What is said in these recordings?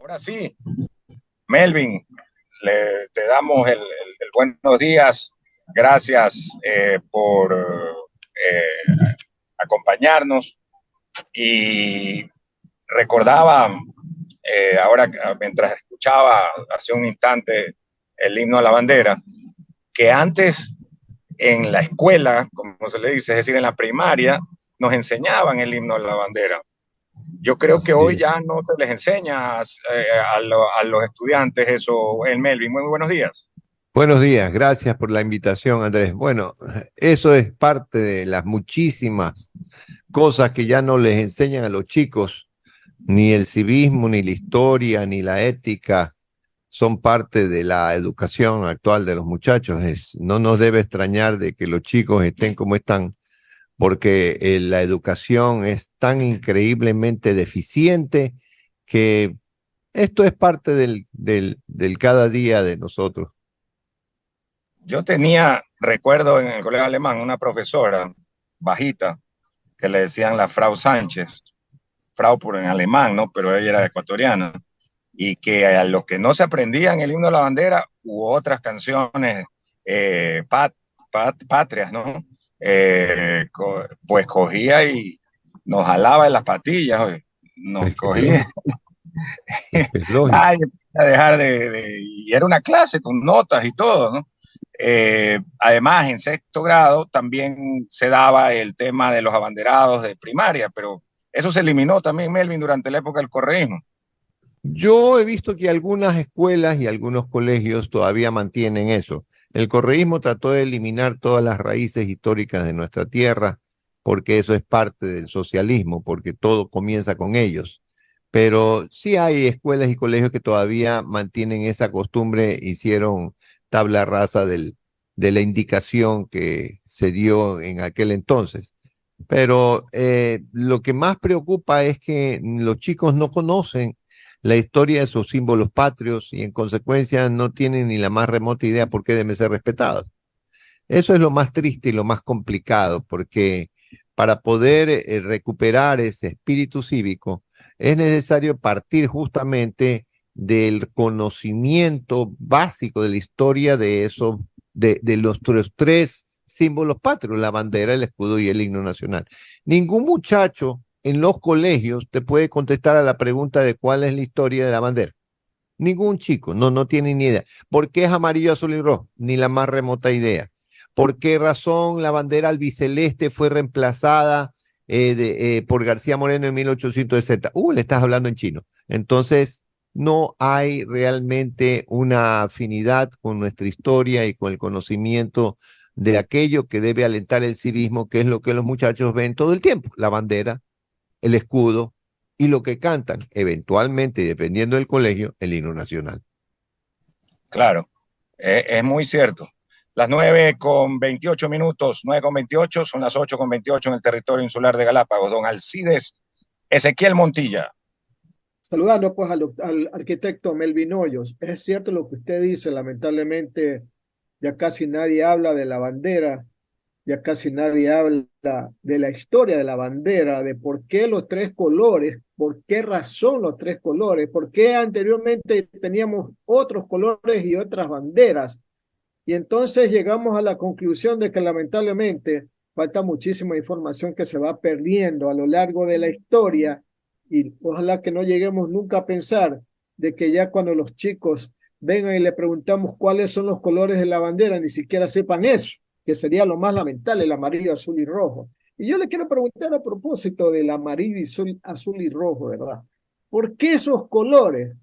Ahora sí, Melvin, te damos el buenos días. Gracias por acompañarnos. Y recordaba, ahora mientras escuchaba hace un instante el himno a la bandera, que antes en la escuela, como se le dice, es decir, en la primaria, nos enseñaban el himno a la bandera. Yo creo que Así hoy es. ya no se les enseña a los estudiantes eso en Melvin. Muy buenos días. Buenos días, gracias por la invitación, Andrés. Bueno, eso es parte de las muchísimas cosas que ya no les enseñan a los chicos, ni el civismo, ni la historia, ni la ética, son parte de la educación actual de los muchachos. No nos debe extrañar de que los chicos estén como están, porque la educación es tan increíblemente deficiente que esto es parte del cada día de nosotros. Yo tenía, recuerdo en el colegio alemán, una profesora bajita que le decían la Frau Sánchez, Frau por en alemán, ¿no? Pero ella era ecuatoriana. Y que a los que no se aprendían el himno de la bandera u otras canciones patrias, ¿no? Pues cogía y nos jalaba en las patillas, oye. Nos Es que es cogía. lógico, es que es lógico. Ay, a dejar y era una clase con notas y todo, ¿no? Además, en sexto grado también se daba el tema de los abanderados de primaria, pero eso se eliminó también, Melvin, durante la época del correísmo. Yo he visto que algunas escuelas y algunos colegios todavía mantienen eso. El correísmo trató de eliminar todas las raíces históricas de nuestra tierra, porque eso es parte del socialismo, porque todo comienza con ellos. Pero sí hay escuelas y colegios que todavía mantienen esa costumbre, hicieron tabla rasa de la indicación que se dio en aquel entonces. Pero lo que más preocupa es que los chicos no conocen la historia de sus símbolos patrios y en consecuencia no tienen ni la más remota idea por qué deben ser respetados. Eso es lo más triste y lo más complicado, porque para poder recuperar ese espíritu cívico es necesario partir justamente del conocimiento básico de la historia de esos, de los tres símbolos patrios, la bandera, el escudo y el himno nacional. Ningún muchacho en los colegios te puede contestar a la pregunta de cuál es la historia de la bandera. Ningún chico, no tiene ni idea. ¿Por qué es amarillo, azul y rojo? Ni la más remota idea. ¿Por qué razón la bandera albiceleste fue reemplazada por García Moreno en 1860? Le estás hablando en chino. Entonces, no hay realmente una afinidad con nuestra historia y con el conocimiento de aquello que debe alentar el civismo, que es lo que los muchachos ven todo el tiempo, la bandera, el escudo y lo que cantan, eventualmente, dependiendo del colegio, el himno nacional. Claro, es muy cierto. Las 9:28, 9:28, son las 8:28 en el territorio insular de Galápagos. Don Alcides Ezequiel Montilla. Saludando pues al arquitecto Melvin Hoyos. Es cierto lo que usted dice, lamentablemente ya casi nadie habla de la bandera, ya casi nadie habla de la historia de la bandera, de por qué los tres colores, por qué razón los tres colores, por qué anteriormente teníamos otros colores y otras banderas. Y entonces llegamos a la conclusión de que lamentablemente falta muchísima información que se va perdiendo a lo largo de la historia y ojalá que no lleguemos nunca a pensar de que ya cuando los chicos vengan y le preguntamos cuáles son los colores de la bandera, ni siquiera sepan eso, que sería lo más lamentable, el amarillo, azul y rojo. Y yo le quiero preguntar a propósito del amarillo y azul y rojo, ¿verdad? ¿Por qué esos colores?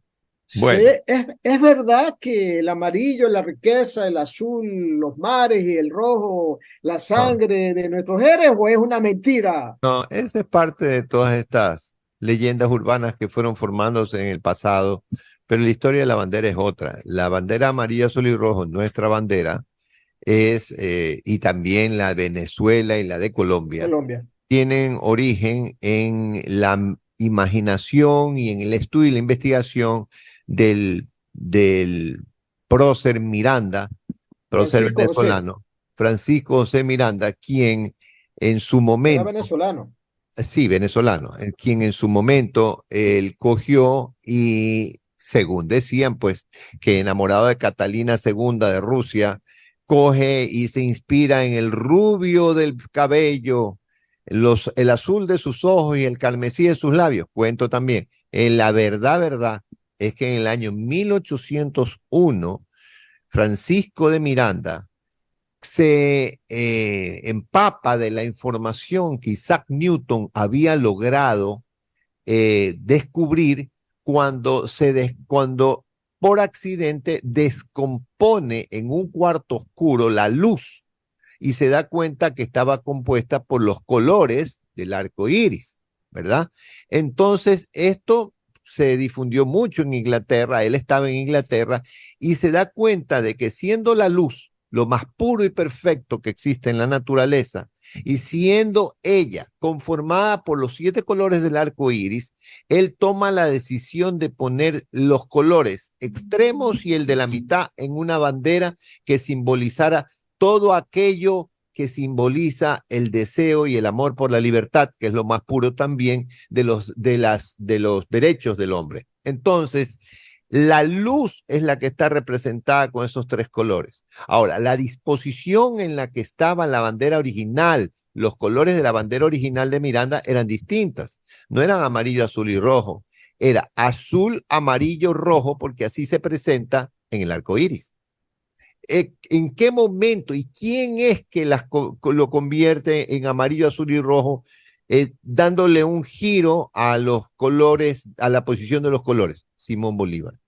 Sí, Bueno, es verdad que el amarillo es la riqueza, el azul, los mares y el rojo, la no, sangre de nuestros héroes, o es una mentira. no, esa es parte de todas estas leyendas urbanas que fueron formándose en el pasado, pero la historia de la bandera es otra. La bandera amarilla, azul y rojo, nuestra bandera, y también la de Venezuela y la de Colombia, Colombia. tienen origen en la imaginación y en el estudio y la investigación del prócer Miranda, prócer Francisco José, venezolano, Francisco José Miranda, quien en su era momento, venezolano. sí, venezolano, quien en su momento él cogió y según decían, pues, que enamorado de Catalina II de Rusia, coge y se inspira en el rubio del cabello, el azul de sus ojos y el carmesí de sus labios. Cuento también, en la verdad, es que en el año 1801, Francisco de Miranda se empapa de la información que Isaac Newton había logrado descubrir cuando por accidente descompone en un cuarto oscuro la luz y se da cuenta que estaba compuesta por los colores del arco iris, ¿verdad? Entonces, esto se difundió mucho en Inglaterra, él estaba en Inglaterra y se da cuenta de que siendo la luz lo más puro y perfecto que existe en la naturaleza, y siendo ella conformada por los 7 colores del arco iris, él toma la decisión de poner los colores extremos y el de la mitad en una bandera que simbolizara todo aquello que simboliza el deseo y el amor por la libertad, que es lo más puro también de los derechos del hombre. Entonces, la luz es la que está representada con esos 3 colores. Ahora, la disposición en la que estaba la bandera original, los colores de la bandera original de Miranda eran distintas. No eran amarillo, azul y rojo. Era azul, amarillo, rojo, porque así se presenta en el arco iris. ¿En qué momento y quién es que lo convierte en amarillo, azul y rojo, dándole un giro a los colores, a la posición de los colores? Simón Bolívar.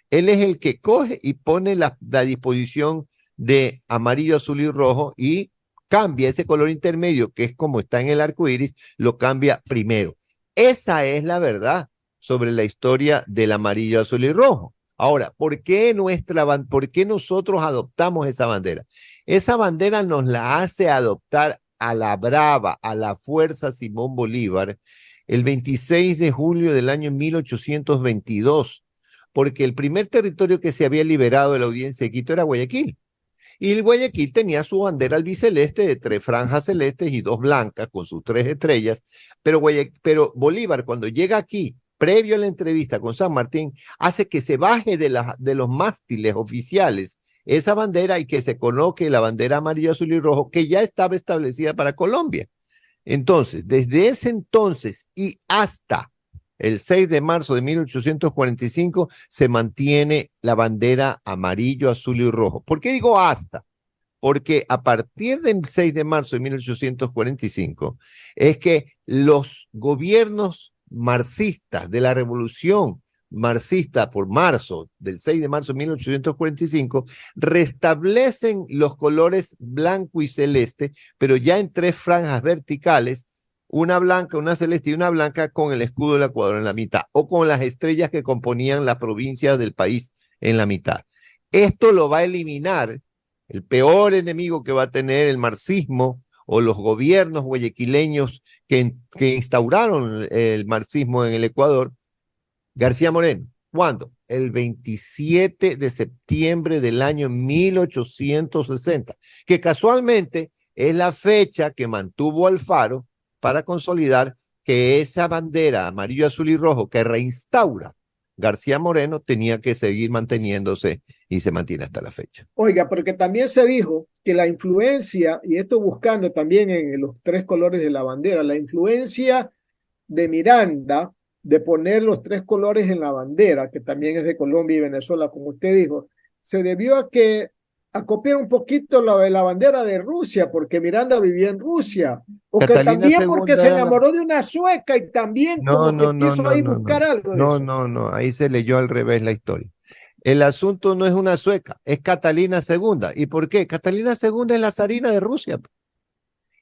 Él es el que coge y pone la disposición de amarillo, azul y rojo y cambia ese color intermedio, que es como está en el arco iris, lo cambia primero. Esa es la verdad sobre la historia del amarillo, azul y rojo. Ahora, ¿por qué nosotros adoptamos esa bandera? Esa bandera nos la hace adoptar a la brava, a la fuerza Simón Bolívar, el 26 de julio del año 1822, porque el primer territorio que se había liberado de la audiencia de Quito era Guayaquil. Y el Guayaquil tenía su bandera albiceleste de 3 franjas celestes y 2 blancas con sus 3 estrellas, pero Bolívar, cuando llega aquí, previo a la entrevista con San Martín, hace que se baje de los mástiles oficiales esa bandera y que se coloque la bandera amarillo, azul y rojo, que ya estaba establecida para Colombia. Entonces, desde ese entonces y hasta el 6 de marzo de 1845 se mantiene la bandera amarillo, azul y rojo. ¿Por qué digo hasta? Porque a partir del 6 de marzo de 1845 es que los gobiernos marxistas de la revolución marxista por marzo, del 6 de marzo de 1845, restablecen los colores blanco y celeste, pero ya en 3 franjas verticales, una blanca, una celeste y una blanca con el escudo del Ecuador en la mitad, o con las estrellas que componían las provincias del país en la mitad. Esto lo va a eliminar el peor enemigo que va a tener el marxismo o los gobiernos guayaquileños que instauraron el marxismo en el Ecuador, García Moreno. ¿Cuándo? El 27 de septiembre del año 1860, que casualmente es la fecha que mantuvo Alfaro para consolidar que esa bandera amarillo, azul y rojo que reinstaura García Moreno tenía que seguir manteniéndose y se mantiene hasta la fecha. Oiga, porque también se dijo que la influencia, y esto buscando también en los 3 colores de la bandera, la influencia de Miranda de poner los 3 colores en la bandera, que también es de Colombia y Venezuela, como usted dijo, se debió a copiar un poquito la bandera de Rusia, porque Miranda vivía en Rusia, o que también porque se enamoró de una sueca y también como que quiso ahí buscar algo de eso. No, ahí se leyó al revés la historia. El asunto no es una sueca, es Catalina II. ¿Y por qué? Catalina II es la zarina de Rusia.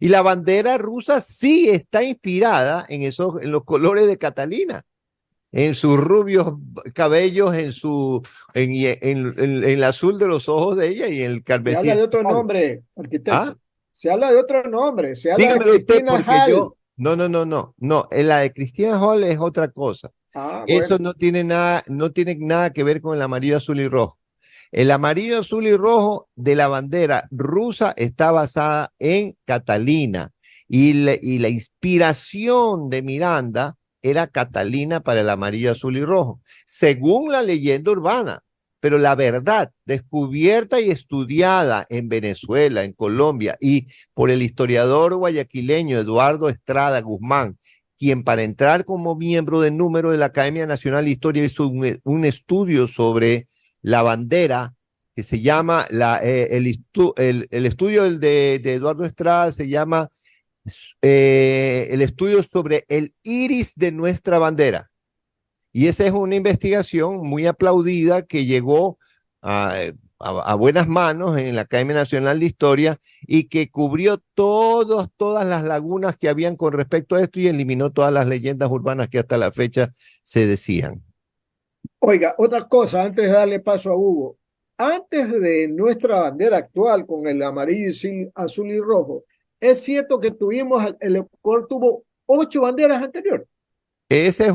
Y la bandera rusa sí está inspirada en los colores de Catalina, en sus rubios cabellos, en el azul de los ojos de ella y en el carmesí. Se habla de otro nombre, arquitecto. ¿Ah? Se habla de otro nombre. Se habla Dígamelo de Cristina Hall. No. La de Cristina Hall es otra cosa. Eso bueno. no tiene nada que ver con el amarillo, azul y rojo. El amarillo, azul y rojo de la bandera rusa está basada en Catalina y la inspiración de Miranda era Catalina para el amarillo, azul y rojo, según la leyenda urbana. Pero la verdad, descubierta y estudiada en Venezuela, en Colombia, y por el historiador guayaquileño Eduardo Estrada Guzmán, quien para entrar como miembro de número de la Academia Nacional de Historia hizo un estudio sobre la bandera, que se llama, el estudio de Eduardo Estrada se llama el estudio sobre el iris de nuestra bandera. Y esa es una investigación muy aplaudida que llegó a buenas manos en la Academia Nacional de Historia y que cubrió todas las lagunas que habían con respecto a esto y eliminó todas las leyendas urbanas que hasta la fecha se decían. Oiga, otra cosa, antes de darle paso a Hugo. Antes de nuestra bandera actual con el amarillo, azul y rojo, es cierto que el Ecuador tuvo 8 banderas anteriores. Esa es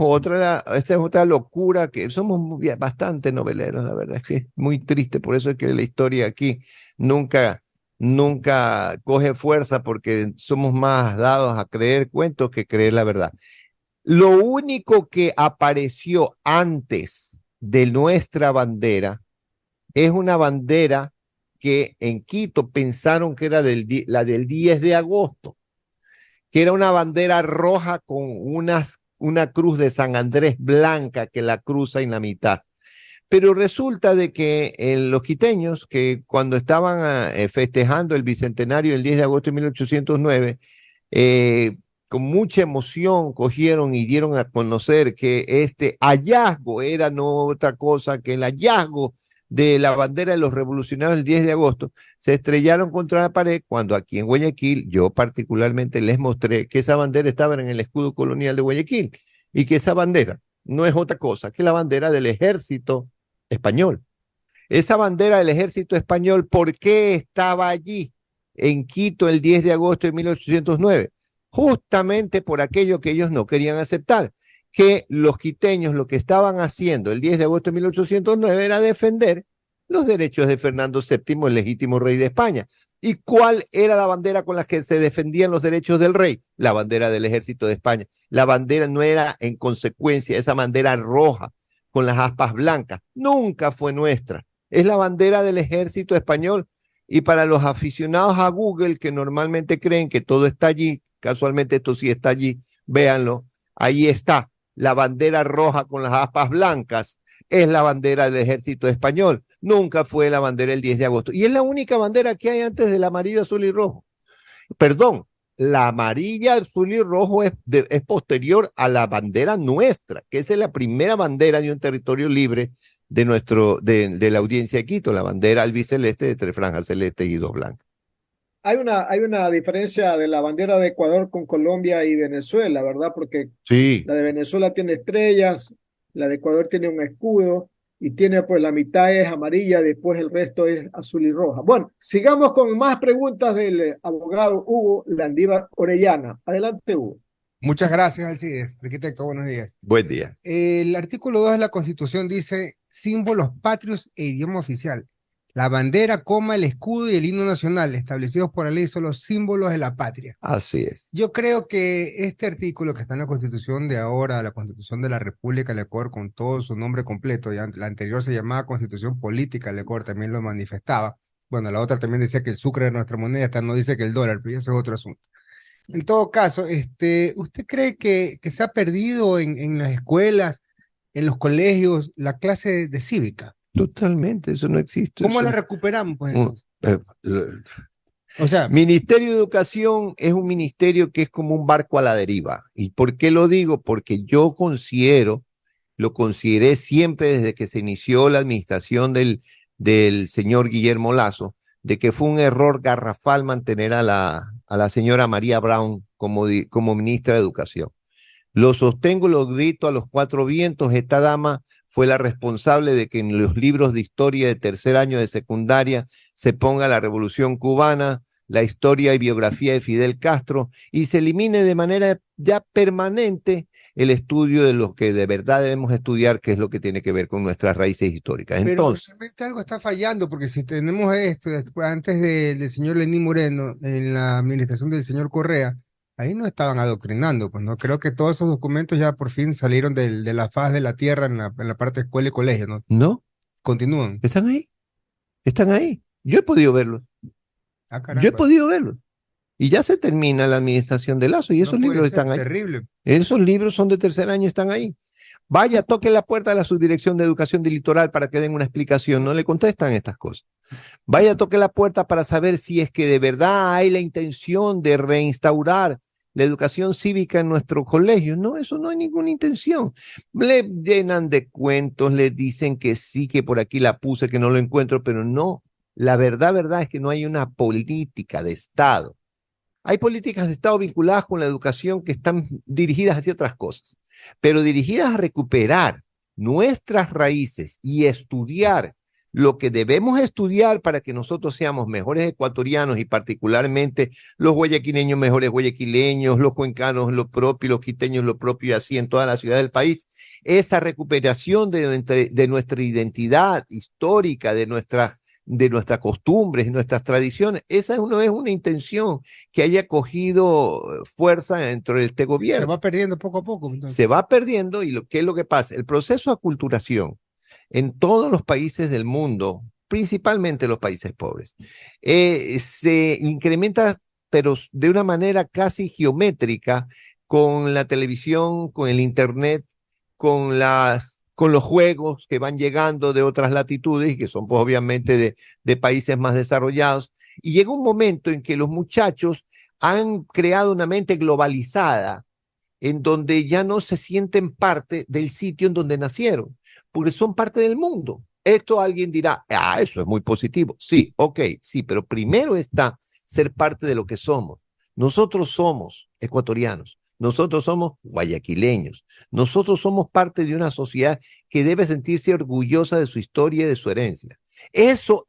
otra locura que somos bastante noveleros, la verdad es que es muy triste, por eso es que la historia aquí nunca coge fuerza porque somos más dados a creer cuentos que creer la verdad. Lo único que apareció antes de nuestra bandera es una bandera que en Quito pensaron que era la del 10 de agosto, que era una bandera roja con una cruz de San Andrés blanca que la cruza en la mitad. Pero resulta de que los quiteños, que cuando estaban festejando el bicentenario el 10 de agosto de 1809, con mucha emoción cogieron y dieron a conocer que este hallazgo era no otra cosa que el hallazgo de la bandera de los revolucionarios el 10 de agosto, se estrellaron contra la pared cuando aquí en Guayaquil yo particularmente les mostré que esa bandera estaba en el escudo colonial de Guayaquil y que esa bandera no es otra cosa que la bandera del ejército español. Esa bandera del ejército español, ¿por qué estaba allí en Quito el 10 de agosto de 1809? Justamente por aquello que ellos no querían aceptar, que los quiteños lo que estaban haciendo el 10 de agosto de 1809 era defender los derechos de Fernando VII, el legítimo rey de España. ¿Y cuál era la bandera con la que se defendían los derechos del rey? La bandera del ejército de España. La bandera no era en consecuencia esa bandera roja con las aspas blancas, nunca fue nuestra. Es la bandera del ejército español. Y para los aficionados a Google, que normalmente creen que todo está allí, casualmente esto sí está allí, véanlo, ahí está. La bandera roja con las aspas blancas es la bandera del ejército español. Nunca fue la bandera del 10 de agosto. Y es la única bandera que hay antes del amarillo, azul y rojo. Perdón, la amarilla, azul y rojo es posterior a la bandera nuestra, que es la primera bandera de un territorio libre de la audiencia de Quito, la bandera albiceleste de 3 franjas celestes y 2 blancas. Hay una diferencia de la bandera de Ecuador con Colombia y Venezuela, ¿verdad? Porque sí, la de Venezuela tiene estrellas, la de Ecuador tiene un escudo y tiene pues la mitad es amarilla, después el resto es azul y roja. Bueno, sigamos con más preguntas del abogado Hugo Landívar Orellana. Adelante, Hugo. Muchas gracias, Alcides. Arquitecto, buenos días. buen día. El artículo 2 de la Constitución dice símbolos patrios e idioma oficial. La bandera, el escudo y el himno nacional establecidos por la ley son los símbolos de la patria. Así es. Yo creo que este artículo que está en la Constitución de ahora, la Constitución de la República del Ecuador, con todo su nombre completo, ya la anterior se llamaba Constitución Política del Ecuador, también lo manifestaba. Bueno, la otra también decía que el sucre era nuestra moneda, esta no dice que el dólar, pero ese es otro asunto. En todo caso, ¿usted cree que se ha perdido en las escuelas, en los colegios, la clase de cívica? Totalmente, eso no existe. ¿Cómo eso... la recuperamos, pues, entonces? O sea, Ministerio de Educación es un ministerio que es como un barco a la deriva. ¿Y por qué lo digo? Porque yo lo consideré siempre desde que se inició la administración del señor Guillermo Lasso, de que fue un error garrafal mantener a la señora María Brown como ministra de Educación. Lo sostengo, lo grito a los 4 vientos. Esta dama fue la responsable de que en los libros de historia de tercer año de secundaria se ponga la Revolución Cubana, la historia y biografía de Fidel Castro y se elimine de manera ya permanente el estudio de lo que de verdad debemos estudiar, que es lo que tiene que ver con nuestras raíces históricas. Entonces, pero realmente algo está fallando, porque si tenemos esto antes del señor Lenín Moreno, en la administración del señor Correa, ahí no estaban adoctrinando, pues no creo que todos esos documentos ya por fin salieron de la faz de la tierra en la parte de escuela y colegio, ¿no? No, Continúan. están ahí, están ahí. Yo he podido verlos, Ah, yo he caramba. podido verlos. Y ya se termina la administración de Lazo y No esos puede libros ser, están ahí. terrible. Esos libros son de tercer año, están ahí. Vaya, toque la puerta de la Subdirección de Educación del Litoral para que den una explicación. No le contestan estas cosas. Vaya, toque la puerta para saber si es que de verdad hay la intención de reinstaurar la educación cívica en nuestro colegio. No, eso no hay ninguna intención. Le llenan de cuentos, le dicen que sí, que por aquí la puse, que no lo encuentro, pero no. La verdad es que no hay una política de Estado. Hay políticas de Estado vinculadas con la educación que están dirigidas hacia otras cosas, pero dirigidas a recuperar nuestras raíces y estudiar lo que debemos estudiar para que nosotros seamos mejores ecuatorianos y particularmente los guayaquileños mejores guayaquileños, los cuencanos lo propio, los quiteños lo propio y así en toda la ciudad del país. Esa recuperación de nuestra identidad histórica, de nuestras costumbres y nuestras tradiciones. Esa no es una intención que haya cogido fuerza dentro de este Se gobierno. va perdiendo poco a poco. Entonces. Se va perdiendo y ¿qué es lo que pasa? El proceso de aculturación en todos los países del mundo, principalmente los países pobres, se incrementa, pero de una manera casi geométrica, con la televisión, con el internet, con los juegos que van llegando de otras latitudes y que son pues, obviamente de países más desarrollados. Y llega un momento en que los muchachos han creado una mente globalizada en donde ya no se sienten parte del sitio en donde nacieron, porque son parte del mundo. Esto alguien dirá, eso es muy positivo. Sí, ok, sí, pero primero está ser parte de lo que somos. Nosotros somos ecuatorianos, nosotros somos guayaquileños, nosotros somos parte de una sociedad que debe sentirse orgullosa de su historia y de su herencia. Eso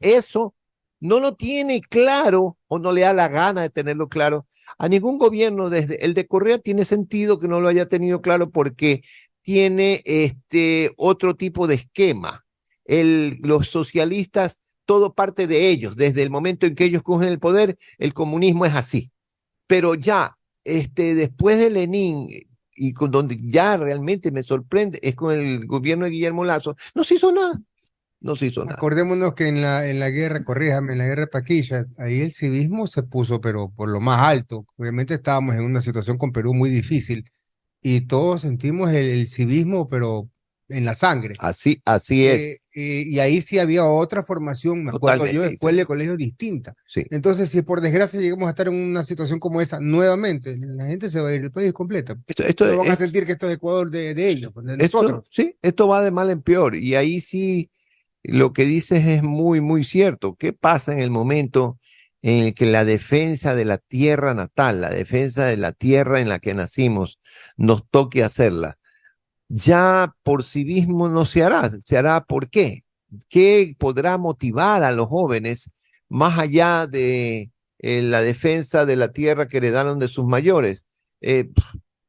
no lo tiene claro o no le da la gana de tenerlo claro a ningún gobierno. Desde el de Correa tiene sentido que no lo haya tenido claro porque tiene otro tipo de esquema. Los socialistas, todo parte de ellos. Desde el momento en que ellos cogen el poder, el comunismo es así. Pero ya, después de Lenin, y con donde ya realmente me sorprende, es con el gobierno de Guillermo Lazo, no se hizo nada. No se hizo nada. Acordémonos que en la guerra, corríjame, en la guerra de Paquilla, ahí el civismo se puso, pero por lo más alto. Obviamente estábamos en una situación con Perú muy difícil y todos sentimos el civismo, pero en la sangre. Así es. Y ahí sí había otra formación, me acuerdo yo, Totalmente escuela de diferente. colegio distinta. Sí. Entonces, si por desgracia llegamos a estar en una situación como esa nuevamente, la gente se va a ir del país completa. No van a sentir que esto es Ecuador de ellos, de nosotros. Sí, esto va de mal en peor. Y ahí sí, lo que dices es muy, muy cierto. ¿Qué pasa en el momento en el que la defensa de la tierra natal, la defensa de la tierra en la que nacimos, nos toque hacerla? Ya por civismo no se hará ¿por qué? ¿Qué podrá motivar a los jóvenes más allá de la defensa de la tierra que heredaron de sus mayores?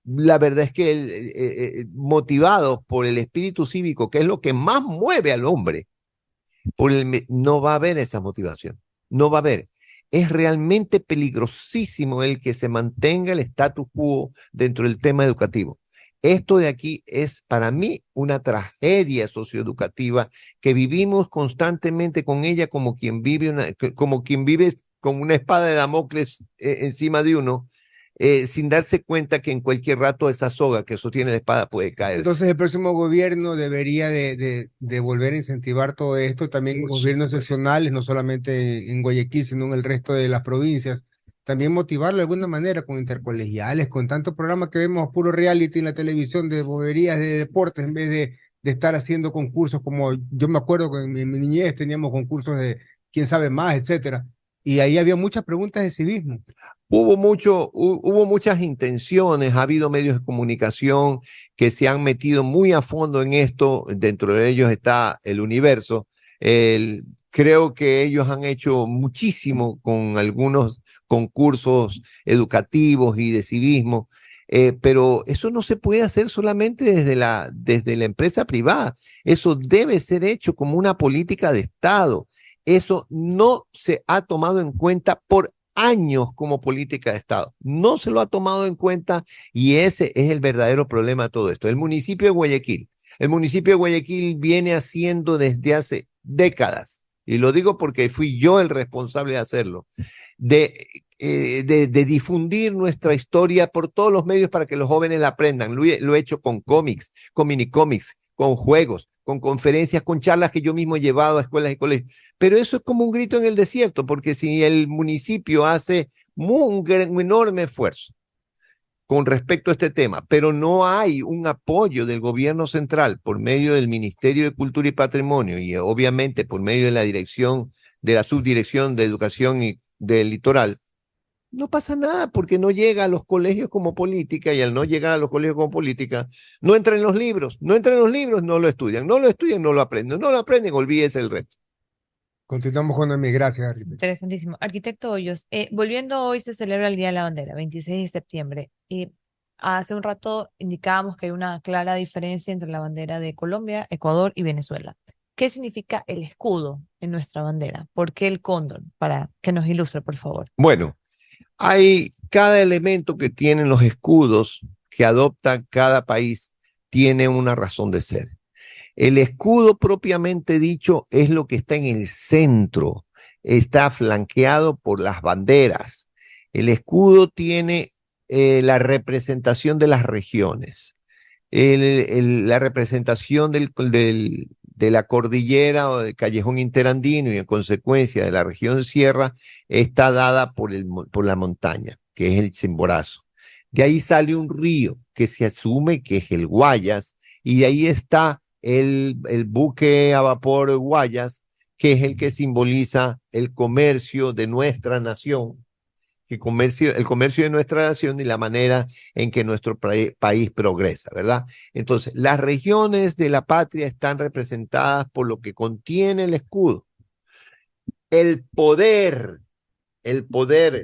La verdad es que motivados por el espíritu cívico, que es lo que más mueve al hombre, no va a haber esa motivación, no va a haber. Es realmente peligrosísimo el que se mantenga el status quo dentro del tema educativo. Esto de aquí es para mí una tragedia socioeducativa que vivimos constantemente con ella como quien vive con una espada de Damocles encima de uno, sin darse cuenta que en cualquier rato esa soga que sostiene la espada puede caerse. Entonces el próximo gobierno debería de volver a incentivar todo esto, también gobiernos seccionales, no solamente en Guayaquil, sino en el resto de las provincias, también motivarlo de alguna manera con intercolegiales, con tantos programas que vemos puro reality en la televisión de boberías de deportes, en vez de estar haciendo concursos como yo me acuerdo que en mi niñez teníamos concursos de quién sabe más, etcétera, y ahí había muchas preguntas de civismo. Hubo muchas intenciones, ha habido medios de comunicación que se han metido muy a fondo en esto, dentro de ellos está El Universo. Creo que ellos han hecho muchísimo con algunos concursos educativos y de civismo, pero eso no se puede hacer solamente desde la empresa privada, eso debe ser hecho como una política de Estado. Eso no se ha tomado en cuenta por años como política de Estado. No se lo ha tomado en cuenta y ese es el verdadero problema de todo esto. El municipio de Guayaquil viene haciendo desde hace décadas, y lo digo porque fui yo el responsable de hacerlo, de difundir nuestra historia por todos los medios para que los jóvenes la aprendan. Lo he hecho con cómics, con minicómics, con juegos, con conferencias, con charlas que yo mismo he llevado a escuelas y colegios. Pero eso es como un grito en el desierto, porque si el municipio hace un enorme esfuerzo con respecto a este tema, pero no hay un apoyo del gobierno central por medio del Ministerio de Cultura y Patrimonio y obviamente por medio de la dirección, de la Subdirección de Educación y del Litoral, no pasa nada porque no llega a los colegios como política, y al no llegar a los colegios como política, no entra en los libros, no lo estudian, no lo aprenden, olvídese el resto. Continuamos con Noemí, gracias, arquitecto. Interesantísimo. Arquitecto Hoyos, volviendo, hoy se celebra el Día de la Bandera, 26 de septiembre. Y hace un rato indicábamos que hay una clara diferencia entre la bandera de Colombia, Ecuador y Venezuela. ¿Qué significa el escudo en nuestra bandera? ¿Por qué el cóndor? Para que nos ilustre, por favor. Bueno, hay cada elemento que tienen los escudos que adopta cada país tiene una razón de ser. El escudo propiamente dicho es lo que está en el centro, está flanqueado por las banderas. El escudo tiene la representación de las regiones, la representación de la cordillera o del callejón interandino y en consecuencia de la región sierra está dada por la montaña, que es el Chimborazo. De ahí sale un río que se asume que es el Guayas, y de ahí está el buque a vapor Guayas, que es el que simboliza el comercio de nuestra nación, el comercio de nuestra nación y la manera en que nuestro país progresa, ¿verdad? Entonces, las regiones de la patria están representadas por lo que contiene el escudo. El poder,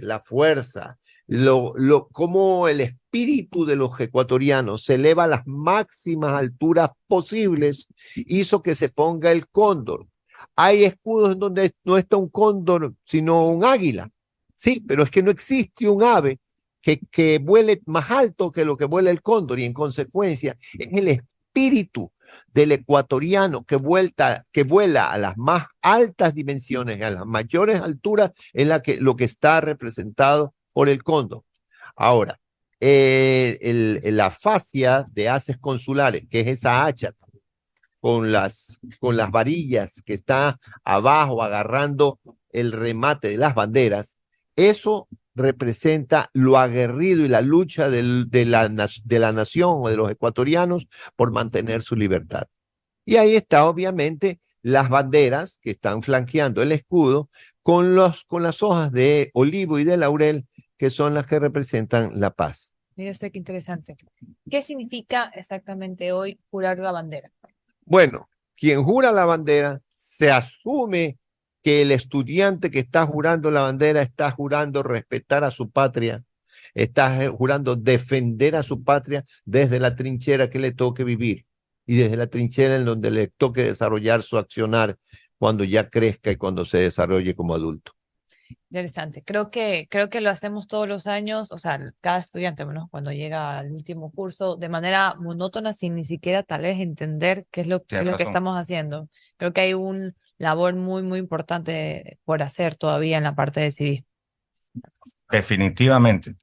la fuerza, cómo el espíritu de los ecuatorianos se eleva a las máximas alturas posibles, hizo que se ponga el cóndor. Hay escudos en donde no está un cóndor, sino un águila. Sí, pero es que no existe un ave que vuele más alto que lo que vuela el cóndor, y en consecuencia es el espíritu del ecuatoriano que vuela a las más altas dimensiones, a las mayores alturas, en lo que está representado por el cóndor. Ahora, la fascia de haces consulares, que es esa hacha con las varillas que está abajo agarrando el remate de las banderas, eso representa lo aguerrido y la lucha de la nación o de los ecuatorianos por mantener su libertad. Y ahí está obviamente las banderas que están flanqueando el escudo con las hojas de olivo y de laurel, que son las que representan la paz. Mira usted qué interesante. ¿Qué significa exactamente hoy jurar la bandera? Bueno, quien jura la bandera se asume que el estudiante que está jurando la bandera está jurando respetar a su patria, está jurando defender a su patria desde la trinchera que le toque vivir y desde la trinchera en donde le toque desarrollar su accionar cuando ya crezca y cuando se desarrolle como adulto. Interesante. Creo que lo hacemos todos los años, o sea, cada estudiante, ¿no? Cuando llega al último curso, de manera monótona, sin ni siquiera tal vez entender qué es lo que estamos haciendo. Creo que hay un labor muy, muy importante por hacer todavía en la parte de civismo. Definitivamente.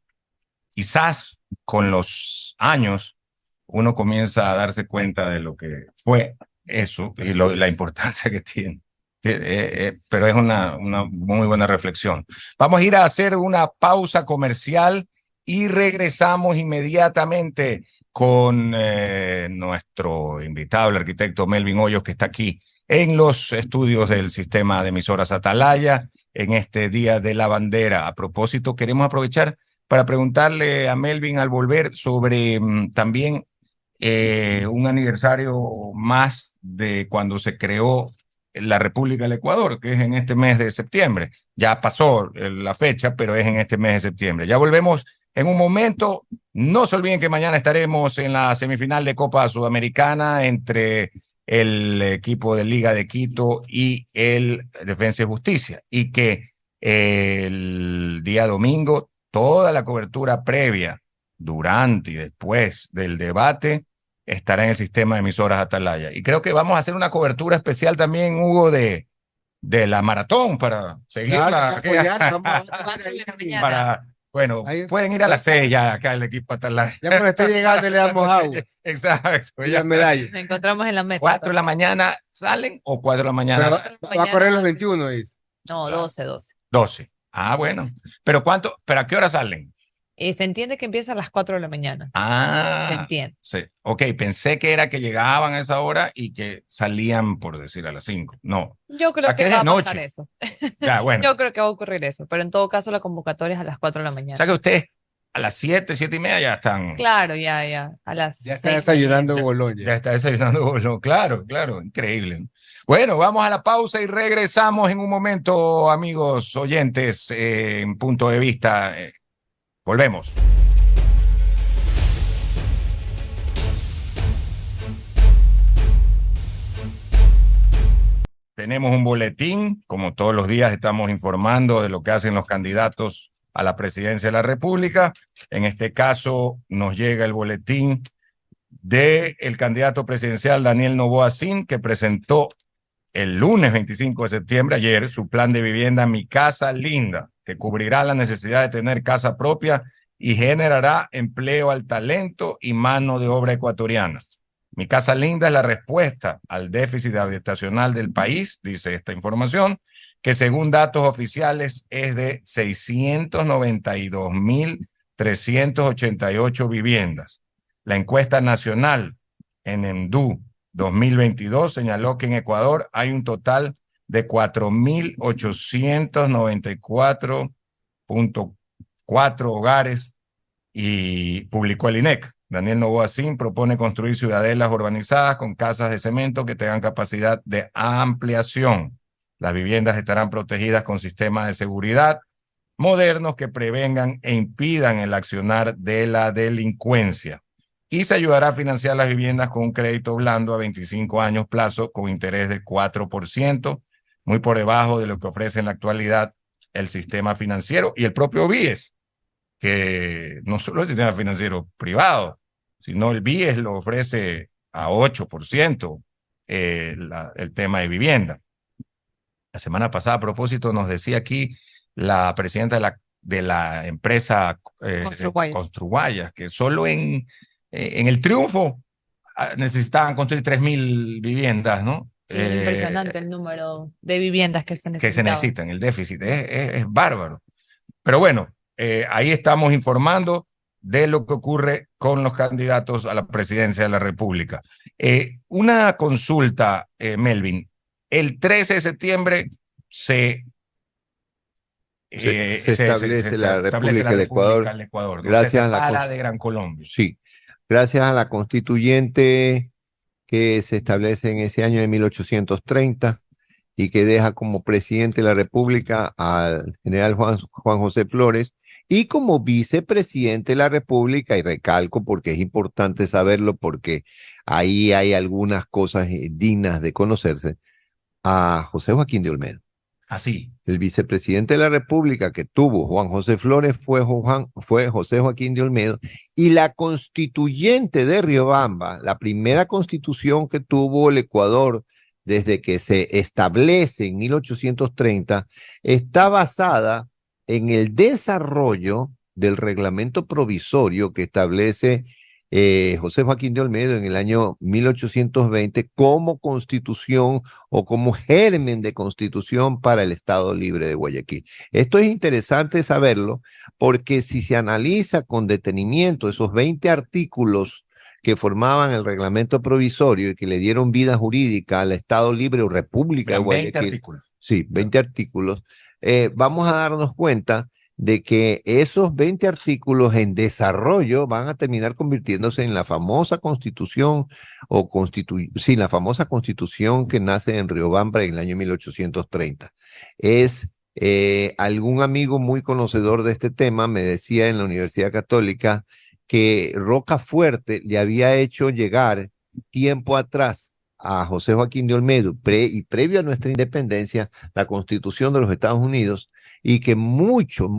Quizás con los años uno comienza a darse cuenta de lo que fue eso y la importancia que tiene. Pero es una muy buena reflexión. Vamos a ir a hacer una pausa comercial y regresamos inmediatamente con nuestro invitado, el arquitecto Melvin Hoyos, que está aquí en los estudios del sistema de emisoras Atalaya en este Día de la Bandera. A propósito, queremos aprovechar para preguntarle a Melvin al volver sobre también un aniversario más de cuando se creó la República del Ecuador, que es en este mes de septiembre. Ya pasó la fecha, pero es en este mes de septiembre. Ya volvemos en un momento. No se olviden que mañana estaremos en la semifinal de Copa Sudamericana entre el equipo de Liga de Quito y el Defensa y Justicia, y que El día domingo, toda la cobertura previa, durante y después del debate estará en el sistema de emisoras Atalaya. Y creo que vamos a hacer una cobertura especial también, Hugo, de la maratón para seguirla. Para, bueno, Ahí, pueden ir a las 6 ya acá el equipo Atalaya. ya cuando esté llegando le damos agua Exacto. y la medalla. Nos encontramos en la meta. 4 de la mañana salen o 4 de la mañana. Pero va a correr los 21, dice. No, Claro. 12. 12. Ah, bueno. ¿Pero a qué hora salen? Se entiende que empieza a las 4 de la mañana. Se Ah, entiende. sí. Ok, pensé que era que llegaban a esa hora y que salían, por decir, a las 5. No. Yo creo sea, que que es va de a pasar noche. eso. Ya, bueno. Yo creo que va a ocurrir eso, pero en todo caso la convocatoria es a las 4 de la O mañana. sea que ustedes a las 7, 7:30 ya están. Claro, ya, a las Ya está 6:30. desayunando Boloña. Ya está desayunando bolón. Claro, increíble. Bueno, vamos a la pausa y regresamos en un momento, amigos oyentes, en punto de vista. Volvemos. Tenemos un boletín, como todos los días estamos informando de lo que hacen los candidatos a la presidencia de la República. En este caso nos llega el boletín del candidato presidencial Daniel Noboa Sin, que presentó el lunes 25 de septiembre, ayer, su plan de vivienda Mi Casa Linda, que cubrirá la necesidad de tener casa propia y generará empleo al talento y mano de obra ecuatoriana. Mi Casa Linda es la respuesta al déficit habitacional del país, dice esta información, que según datos oficiales es de 692.388 viviendas. La encuesta nacional en ENDU 2022 señaló que en Ecuador hay un total de 4.894.4 hogares y publicó el INEC. Daniel Noboa Sin propone construir ciudadelas urbanizadas con casas de cemento que tengan capacidad de ampliación. Las viviendas estarán protegidas con sistemas de seguridad modernos que prevengan e impidan el accionar de la delincuencia. Y se ayudará a financiar las viviendas con un crédito blando a 25 años plazo con interés del 4%, muy por debajo de lo que ofrece en la actualidad el sistema financiero y el propio BIES, que no solo el sistema financiero privado, sino el BIES lo ofrece a 8% el tema de vivienda. La semana pasada, a propósito, nos decía aquí la presidenta de la empresa Construguayas, que solo en el Triunfo necesitaban construir 3.000 viviendas, ¿no? Sí, impresionante el número de viviendas que se necesitan. El déficit es bárbaro. Pero bueno, ahí estamos informando de lo que ocurre con los candidatos a la presidencia de la República. Una consulta, Melvin. El 13 de septiembre se establece la República del Ecuador, ¿no? Gracias Se a la separa de Gran Colombia. Sí, gracias a la constituyente que se establece en ese año de 1830 y que deja como presidente de la República al general Juan José Flores y como vicepresidente de la República, y recalco porque es importante saberlo porque ahí hay algunas cosas dignas de conocerse, a José Joaquín de Olmedo. Así. El vicepresidente de la República que tuvo Juan José Flores fue José Joaquín de Olmedo, y la constituyente de Riobamba, la primera constitución que tuvo el Ecuador desde que se establece en 1830, está basada en el desarrollo del reglamento provisorio que establece José Joaquín de Olmedo en el año 1820 como constitución o como germen de constitución para el Estado Libre de Guayaquil. Esto es interesante saberlo porque si se analiza con detenimiento esos 20 artículos que formaban el reglamento provisorio y que le dieron vida jurídica al Estado Libre o República de Guayaquil. 20 artículos. Sí, 20 artículos. Vamos a darnos cuenta de que esos 20 artículos en desarrollo van a terminar convirtiéndose en la famosa constitución la famosa constitución que nace en Riobamba en el año 1830. Algún amigo muy conocedor de este tema me decía en la Universidad Católica que Rocafuerte le había hecho llegar tiempo atrás a José Joaquín de Olmedo y previo a nuestra independencia, la Constitución de los Estados Unidos, y que mucho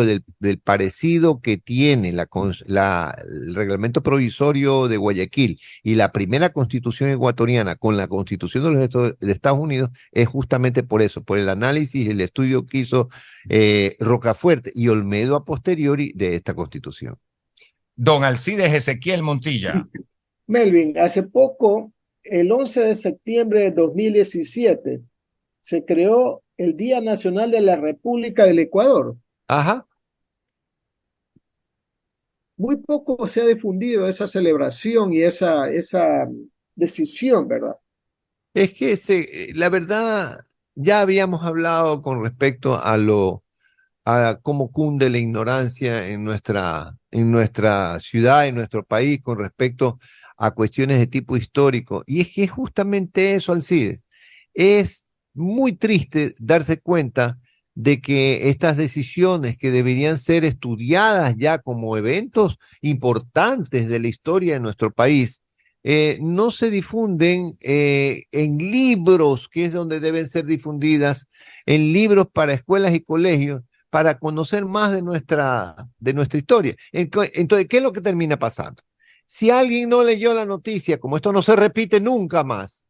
del parecido que tiene el reglamento provisorio de Guayaquil y la primera constitución ecuatoriana con la constitución de Estados Unidos es justamente por eso, por el análisis y el estudio que hizo Rocafuerte y Olmedo a posteriori de esta constitución. Don Alcides Ezequiel Montilla. Melvin, hace poco, el 11 de septiembre de 2017, se creó el Día Nacional de la República del Ecuador. Ajá. Muy poco se ha difundido esa celebración y esa decisión, ¿verdad? Es que la verdad, ya habíamos hablado con respecto a cómo cunde la ignorancia en nuestra ciudad, en nuestro país, con respecto a cuestiones de tipo histórico. Y es que es justamente eso, Alcides. Es muy triste darse cuenta de que estas decisiones que deberían ser estudiadas ya como eventos importantes de la historia de nuestro país, no se difunden en libros, que es donde deben ser difundidas, en libros para escuelas y colegios, para conocer más de nuestra historia. Entonces, ¿qué es lo que termina pasando? Si alguien no leyó la noticia, como esto no se repite nunca más,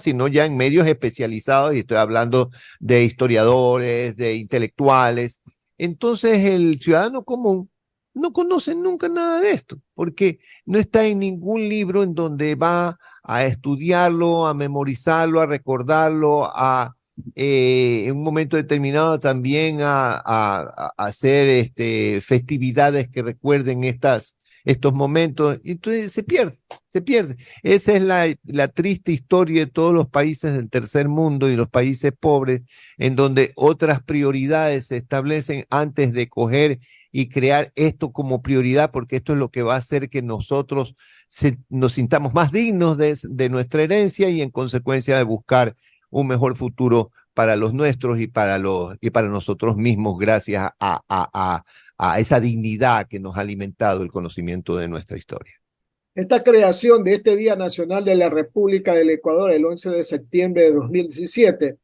sino ya en medios especializados, y estoy hablando de historiadores, de intelectuales, entonces el ciudadano común no conoce nunca nada de esto, porque no está en ningún libro en donde va a estudiarlo, a memorizarlo, a recordarlo, en un momento determinado también a hacer festividades que recuerden estos momentos. Entonces se pierde. Esa es la triste historia de todos los países del tercer mundo y los países pobres, en donde otras prioridades se establecen antes de coger y crear esto como prioridad, porque esto es lo que va a hacer que nosotros nos sintamos más dignos de nuestra herencia y en consecuencia de buscar un mejor futuro para los nuestros y para nosotros mismos, gracias a esa dignidad que nos ha alimentado el conocimiento de nuestra historia. Esta creación de este Día Nacional de la República del Ecuador, el 11 de septiembre de 2017,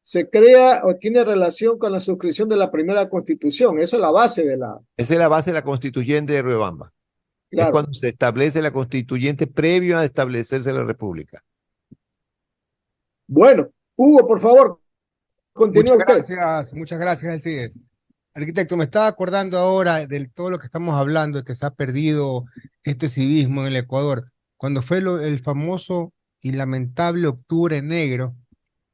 se crea o tiene relación con la suscripción de la primera Constitución. Esa es la base de la... Esa es la base de la constituyente de Riobamba. Claro. Es cuando se establece la constituyente previo a establecerse la República. Bueno, Hugo, por favor, continúe usted. Muchas gracias, Alcides. Arquitecto, me estaba acordando ahora de todo lo que estamos hablando, de que se ha perdido este civismo en el Ecuador, cuando fue el famoso y lamentable Octubre Negro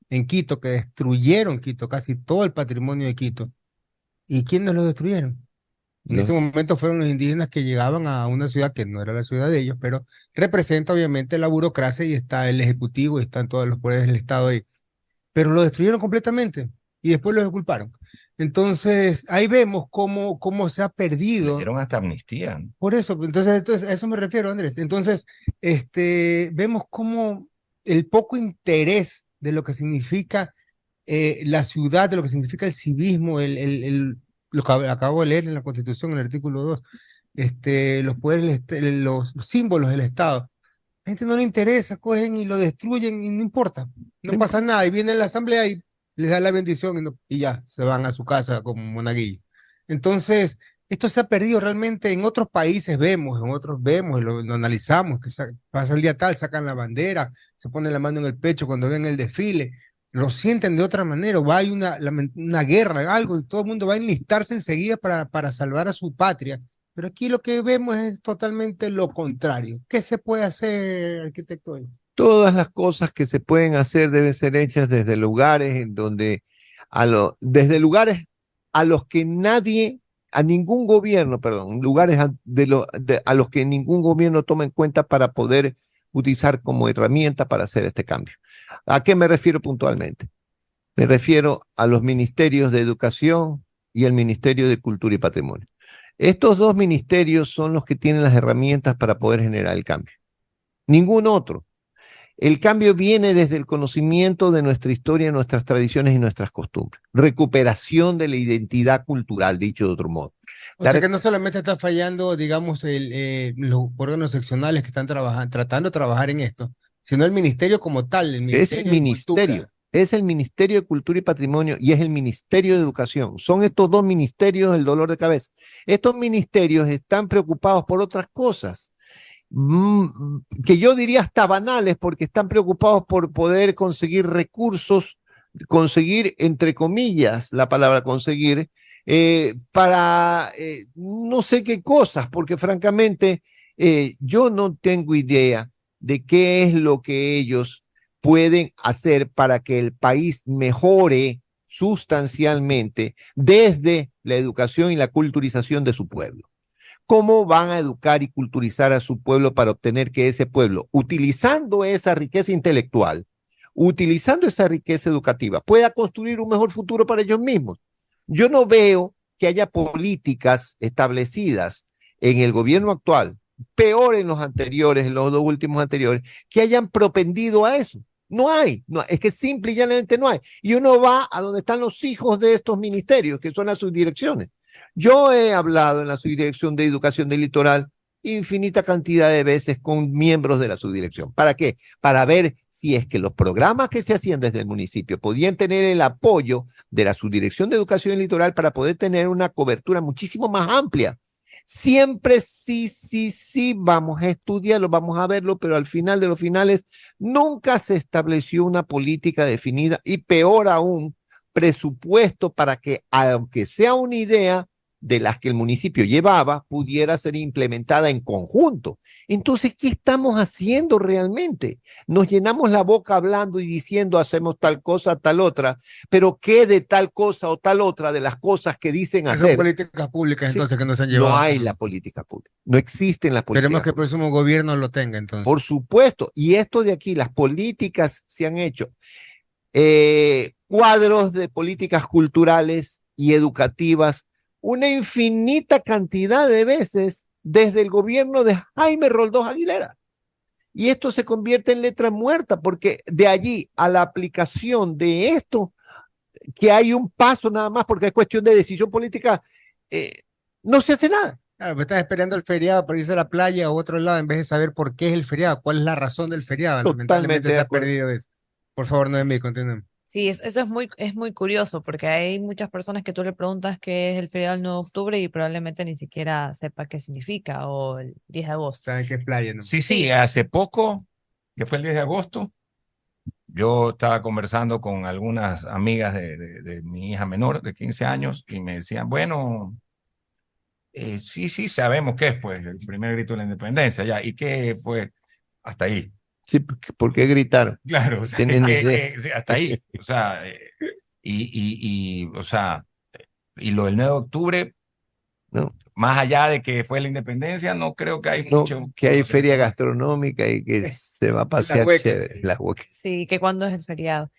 en Quito, que destruyeron Quito, casi todo el patrimonio de Quito. ¿Y quiénes lo destruyeron? En ese momento fueron los indígenas que llegaban a una ciudad que no era la ciudad de ellos, pero representa obviamente la burocracia y está el ejecutivo y están todos los poderes del Estado ahí. Pero lo destruyeron completamente y después los culparon. Entonces, ahí vemos cómo se ha perdido. Le dieron hasta amnistía, ¿no? Por eso, entonces a eso me refiero, Andrés. Entonces, vemos cómo el poco interés de lo que significa la ciudad, de lo que significa el civismo, lo que acabo de leer en la Constitución, en el artículo 2, los poderes, los símbolos del Estado. A la gente no le interesa, cogen y lo destruyen y no importa, no pasa nada. Y viene la asamblea y les da la bendición y ya, se van a su casa como monaguillo. Entonces, esto se ha perdido realmente. En otros países en otros vemos, lo analizamos, que pasa el día tal, sacan la bandera, se ponen la mano en el pecho cuando ven el desfile, lo sienten de otra manera, o hay una guerra, algo, y todo el mundo va a enlistarse enseguida para salvar a su patria. Pero aquí lo que vemos es totalmente lo contrario. ¿Qué se puede hacer, arquitecto? Todas las cosas que se pueden hacer deben ser hechas desde lugares en donde, desde lugares a los que ningún gobierno, lugares a los que ningún gobierno toma en cuenta para poder utilizar como herramienta para hacer este cambio. ¿A qué me refiero puntualmente? Me refiero a los ministerios de Educación y el Ministerio de Cultura y Patrimonio. Estos dos ministerios son los que tienen las herramientas para poder generar el cambio. Ningún otro. El cambio viene desde el conocimiento de nuestra historia, nuestras tradiciones y nuestras costumbres. Recuperación de la identidad cultural, dicho de otro modo. O sea que no solamente está fallando, digamos, los órganos seccionales que están tratando de trabajar en esto, sino el ministerio como tal, el Es el Ministerio de Cultura. ministerio. Es el Ministerio de Cultura y Patrimonio y es el Ministerio de Educación. Son estos dos ministerios el dolor de cabeza. Estos ministerios están preocupados por otras cosas, que yo diría hasta banales, porque están preocupados por poder conseguir recursos, conseguir, entre comillas, la palabra conseguir, para no sé qué cosas, porque francamente yo no tengo idea de qué es lo que ellos pueden hacer para que el país mejore sustancialmente desde la educación y la culturización de su pueblo. ¿Cómo van a educar y culturizar a su pueblo para obtener que ese pueblo, utilizando esa riqueza intelectual, utilizando esa riqueza educativa, pueda construir un mejor futuro para ellos mismos? Yo no veo que haya políticas establecidas en el gobierno actual, peor en los anteriores, en los dos últimos anteriores, que hayan propendido a eso. No hay, no, es que simple y llanamente no hay. Y uno va a donde están los hijos de estos ministerios, que son las subdirecciones. Yo he hablado en la subdirección de educación del litoral infinita cantidad de veces con miembros de la subdirección. ¿Para qué? Para ver si es que los programas que se hacían desde el municipio podían tener el apoyo de la subdirección de educación del litoral para poder tener una cobertura muchísimo más amplia. Siempre sí, vamos a estudiarlo, vamos a verlo, pero al final de los finales nunca se estableció una política definida y peor aún, presupuesto para que, aunque sea una idea de las que el municipio llevaba, pudiera ser implementada en conjunto. Entonces, ¿qué estamos haciendo realmente? Nos llenamos la boca hablando y diciendo hacemos tal cosa, tal otra, pero ¿qué de tal cosa o tal otra de las cosas que dicen Son hacer? políticas públicas Sí, entonces que nos han llevado. no hay la política pública, no existen las políticas Esperemos que el públicas. próximo gobierno lo tenga entonces. Por supuesto, y esto de aquí, las políticas se han hecho. Cuadros de políticas culturales y educativas, una infinita cantidad de veces desde el gobierno de Jaime Roldós Aguilera. Y esto se convierte en letra muerta, porque de allí a la aplicación de esto, que hay un paso nada más, porque es cuestión de decisión política, no se hace nada. Claro, pues estás esperando el feriado para irse a la playa o a otro lado en vez de saber por qué es el feriado, cuál es la razón del feriado. Lamentablemente Totalmente de se ha acuerdo. perdido eso. Por favor, Noemí, continúen. Sí, eso es muy curioso porque hay muchas personas que tú le preguntas qué es el feriado del 9 de octubre y probablemente ni siquiera sepa qué significa o el 10 de agosto. ¿Saben qué es playa, no? Sí, Sí. hace poco, que fue el 10 de agosto, yo estaba conversando con algunas amigas de mi hija menor de 15 años y me decían, bueno, sí, sabemos qué es, pues, el primer grito de la independencia, ya, ¿y qué fue? Hasta ahí. Sí, ¿por qué gritar? Claro, o sea, Tienen idea. sí, hasta ahí, o sea, o sea, y lo del 9 de octubre, ¿No? más allá de que fue la independencia, no creo que hay No, mucho. que hay feria gastronómica y que se va a pasear hueca. chévere, las huecas. Sí, que cuándo es el feriado.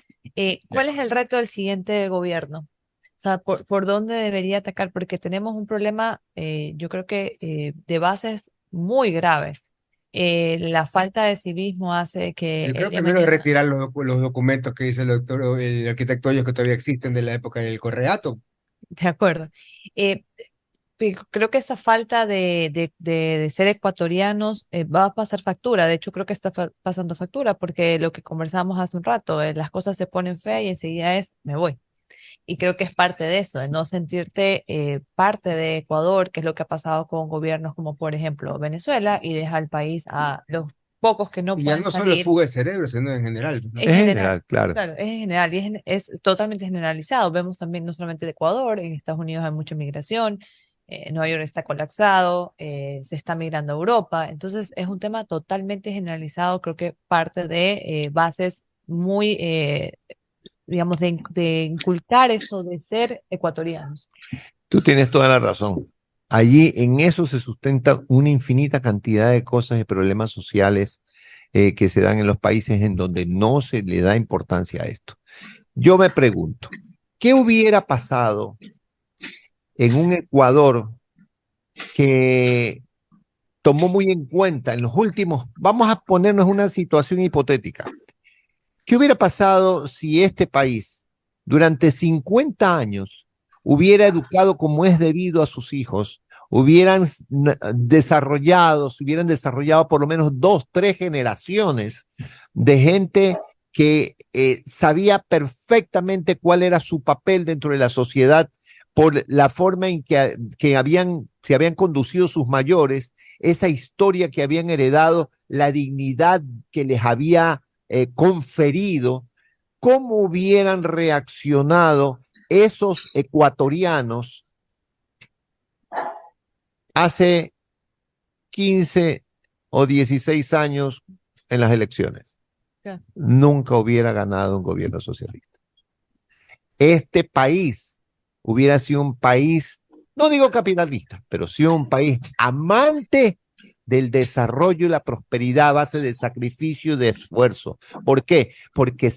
¿Cuál es el reto del siguiente gobierno? O sea, ¿por dónde debería atacar? Porque tenemos un problema, yo creo que de bases muy grave. La falta de civismo hace que Yo creo el día de primero mañana, retirar los documentos que dice el doctor, el arquitecto Hoyos que todavía existen de la época del Correato. de acuerdo. Eh, Creo que esa falta de ser ecuatorianos va a pasar factura. De hecho, creo que está pasando factura porque lo que conversábamos hace un rato, las cosas se ponen feas y enseguida es, me voy. Y creo que es parte de eso, de no sentirte parte de Ecuador, que es lo que ha pasado con gobiernos como por ejemplo Venezuela, y deja al país a los pocos que no Y ya pueden no solo es salir fuga de cerebro, sino en general, ¿no? en Es general. general, claro. Claro, es en general y es totalmente generalizado. Vemos también no solamente de Ecuador, en Estados Unidos hay mucha migración, Nueva York está colapsado, se está migrando a Europa. Entonces es un tema totalmente generalizado, creo que parte de bases muy, digamos, de inculcar eso de ser ecuatorianos. Tú tienes toda la razón. Allí en eso se sustenta una infinita cantidad de cosas y problemas sociales que se dan en los países en donde no se le da importancia a esto. Yo me pregunto, ¿qué hubiera pasado en un Ecuador que tomó muy en cuenta en los últimos, vamos a ponernos una situación hipotética? ¿Qué hubiera pasado si este país durante 50 años hubiera educado como es debido a sus hijos, hubieran desarrollado por lo menos 2, 3 generaciones de gente que sabía perfectamente cuál era su papel dentro de la sociedad por la forma en que se habían conducido sus mayores, esa historia que habían heredado, la dignidad que les había conferido, cómo hubieran reaccionado esos ecuatorianos hace 15 o 16 años en las elecciones. Claro. Nunca hubiera ganado un gobierno socialista. Este país hubiera sido un país, no digo capitalista, pero sí un país amante del desarrollo y la prosperidad a base de sacrificio y de esfuerzo. ¿Por qué? Porque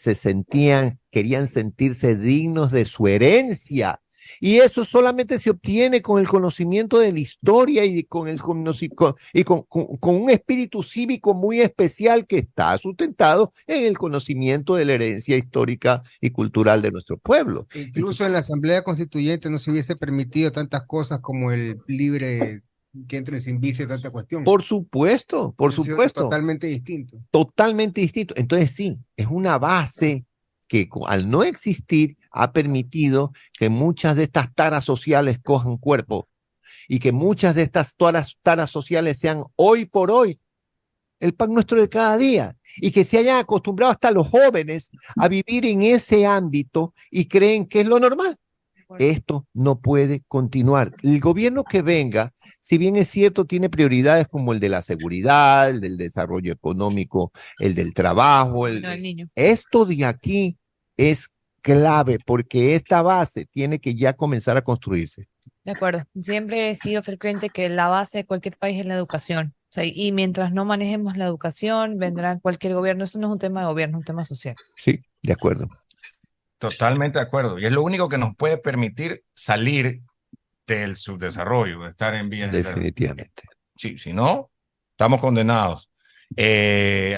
querían sentirse dignos de su herencia. Y eso solamente se obtiene con el conocimiento de la historia y con un espíritu cívico muy especial que está sustentado en el conocimiento de la herencia histórica y cultural de nuestro pueblo. Incluso en la Asamblea Constituyente no se hubiese permitido tantas cosas como el libre que entre sin vice, tanta cuestión. Por supuesto, por Hubiese sido supuesto. totalmente distinto. Totalmente distinto. Entonces sí, es una base que al no existir ha permitido que muchas de estas taras sociales cojan cuerpo y que muchas de estas taras sociales sean hoy por hoy el pan nuestro de cada día y que se hayan acostumbrado hasta los jóvenes a vivir en ese ámbito y creen que es lo normal. Esto no puede continuar. El gobierno que venga, si bien es cierto, tiene prioridades como el de la seguridad, el del desarrollo económico, el del trabajo. El niño. Esto de aquí es clave porque esta base tiene que ya comenzar a construirse. De acuerdo. Siempre he sido fiel creyente que la base de cualquier país es la educación. O sea, y mientras no manejemos la educación, vendrá cualquier gobierno. Eso no es un tema de gobierno, es un tema social. Sí, de acuerdo. Totalmente de acuerdo. Y es lo único que nos puede permitir salir del subdesarrollo, de estar en vías de Definitivamente. Sí, si no, estamos condenados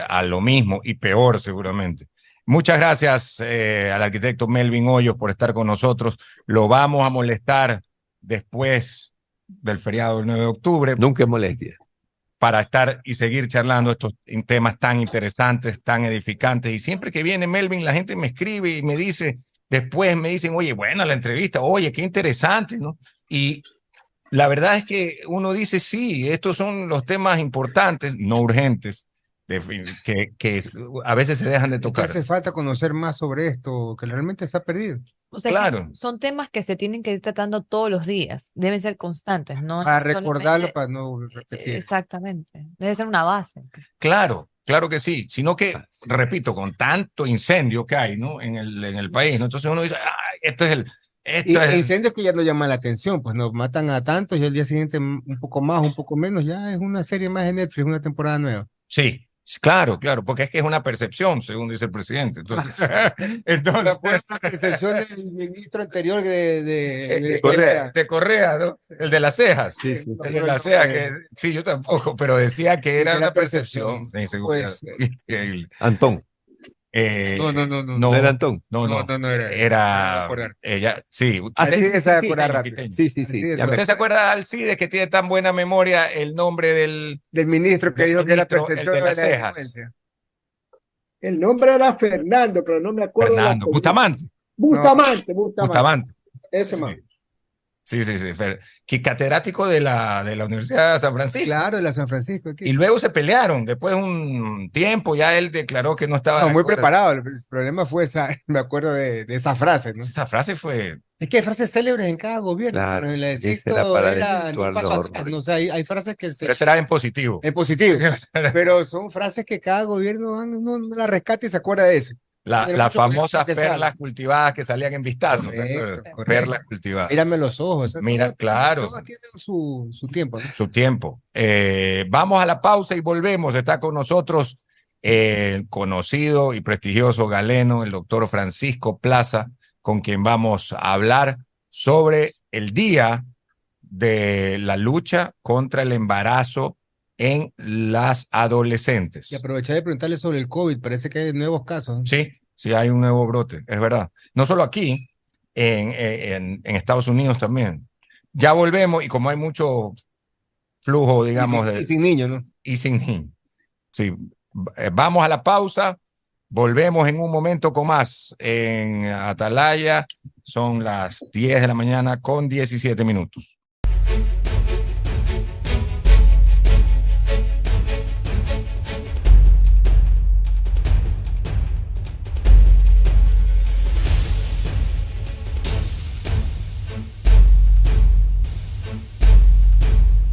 a lo mismo y peor seguramente. Muchas gracias al arquitecto Melvin Hoyos por estar con nosotros. Lo vamos a molestar después del feriado del 9 de octubre. Nunca es molestia. Para estar y seguir charlando estos temas tan interesantes, tan edificantes. Y siempre que viene Melvin, la gente me escribe y me dice, después me dicen, oye, buena la entrevista, oye, qué interesante, ¿no? Y la verdad es que uno dice, sí, estos son los temas importantes, no urgentes, que a veces se dejan de Es que tocar. hace falta conocer más sobre esto, que realmente está perdido. O sea, Claro. que son temas que se tienen que ir tratando todos los días. Deben ser constantes, ¿no? Para es recordarlo, solamente- para no repetir. Exactamente. Debe ser una base. Claro, claro que sí, sino que, repito, con tanto incendio que hay, ¿no? en el país, ¿no? Entonces uno dice, esto es Y incendios que ya no llaman la atención, pues nos matan a tantos y al día siguiente un poco más, un poco menos, ya es una serie más de Netflix, una temporada nueva. Sí, claro, claro, porque es que es una percepción, según dice el presidente. Entonces, entonces La percepción del ministro anterior de Correa, ¿no? El de las cejas. Sí, sí, El de las cejas, que sí, yo tampoco, pero decía que Sí, era que una era percepción percepción. de inseguridad. Pues, Antón. No ¿No era Antón? No era. Era Acordar. ella, sí. Así Era que se quiteño, acordar rápido. quiteño. Sí, sí, Así sí. es, Ya me ¿Usted se acuerda, Alcides, que tiene tan buena memoria el nombre del Del ministro que dijo que era ministro, el percepción de de las la cejas? delincuencia. El nombre era Fernando, pero no me acuerdo de la Fernando, Bustamante. Bustamante. Bustamante. Ese Sí. man. Sí. Que catedrático de la Universidad de San Francisco. Claro, de la San Francisco. Aquí. Y luego se pelearon. Después de un tiempo ya él declaró que no estaba No, de muy acuerdo. preparado. El problema fue esa, me acuerdo de esa frase, ¿no? Esa frase fue... Es que hay frases célebres en cada gobierno. Claro, Pero en la de esa Sixto era para era ni desvirtuar un paso los atrás, horrores. ¿no? O sea, hay frases que Pero será en positivo. en positivo, pero son frases que cada gobierno no la rescata y se acuerda de eso. Las famosas perlas cultivadas que salían en vistazo. Correcto. Perlas cultivadas. Mírame los ojos. Mira, claro. Todo tiene su tiempo, ¿no? Su tiempo. Vamos a la pausa y volvemos. Está con nosotros el conocido y prestigioso galeno, el doctor Francisco Plaza, con quien vamos a hablar sobre el día de la lucha contra el embarazo en las adolescentes. Y aprovechar de preguntarle sobre el COVID. Parece que hay nuevos casos, ¿no? Sí, hay un nuevo brote, es verdad. No solo aquí, en Estados Unidos también. Ya volvemos y como hay mucho flujo, digamos, Y sin niños, ¿no? y sin niños. Sí, vamos a la pausa, volvemos en un momento con más en Atalaya, son las 10 de la mañana con 17 minutos.